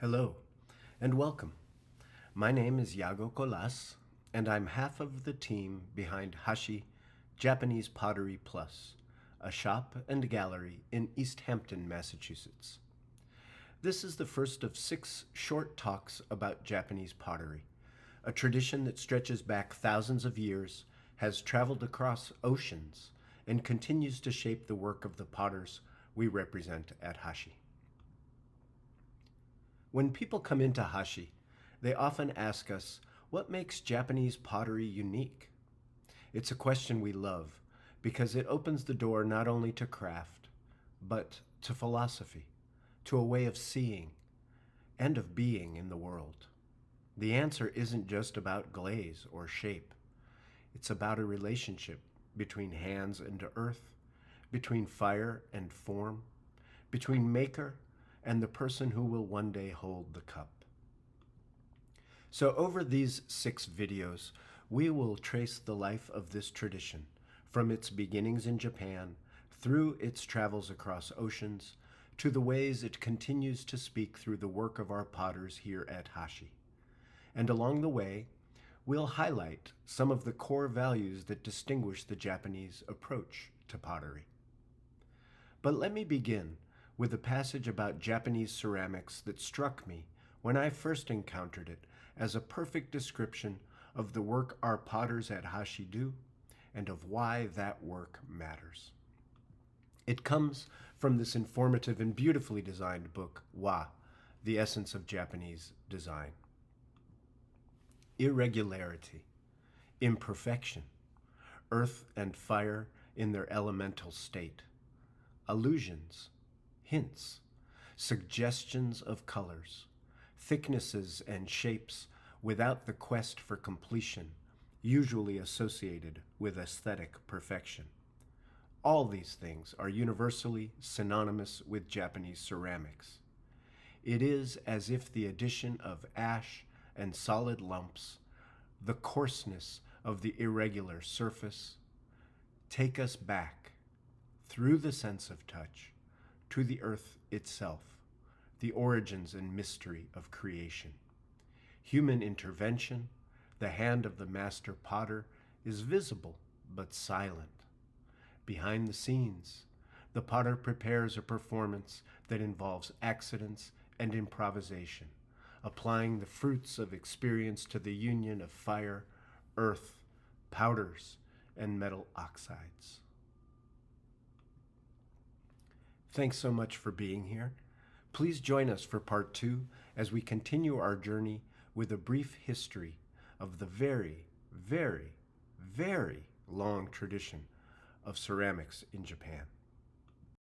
Hello, and welcome. My name is Yago Colas, and I'm half of the team behind Hashi Japanese Pottery Plus, a shop and gallery in Easthampton, Massachusetts. This is the first of 6 short talks about Japanese pottery, a tradition that stretches back thousands of years, has traveled across oceans, and continues to shape the work of the potters we represent at Hashi. When people come into Hashi, they often ask us, what makes Japanese pottery unique? It's a question we love because it opens the door not only to craft, but to philosophy, to a way of seeing and of being in the world. The answer isn't just about glaze or shape. It's about a relationship between hands and earth, between fire and form, between maker and the person who will one day hold the cup. So over these 6 videos, we will trace the life of this tradition from its beginnings in Japan, through its travels across oceans, to the ways it continues to speak through the work of our potters here at Hashi. And along the way, we'll highlight some of the core values that distinguish the Japanese approach to pottery. But let me begin with a passage about Japanese ceramics that struck me when I first encountered it as a perfect description of the work our potters at Hashi do and of why that work matters. It comes from this informative and beautifully designed book, Wa, The Essence of Japanese Design. Irregularity, imperfection, earth and fire in their elemental state, allusions, hints, suggestions of colors, thicknesses and shapes without the quest for completion, usually associated with aesthetic perfection. All these things are universally synonymous with Japanese ceramics. It is as if the addition of ash and solid lumps, the coarseness of the irregular surface, take us back, through the sense of touch, to the earth itself, the origins and mystery of creation. Human intervention, the hand of the master potter, is visible but silent. Behind the scenes, the potter prepares a performance that involves accidents and improvisation, applying the fruits of experience to the union of fire, earth, powders, and metal oxides. Thanks so much for being here. Please join us for part 2 as we continue our journey with a brief history of the very, very, very long tradition of ceramics in Japan.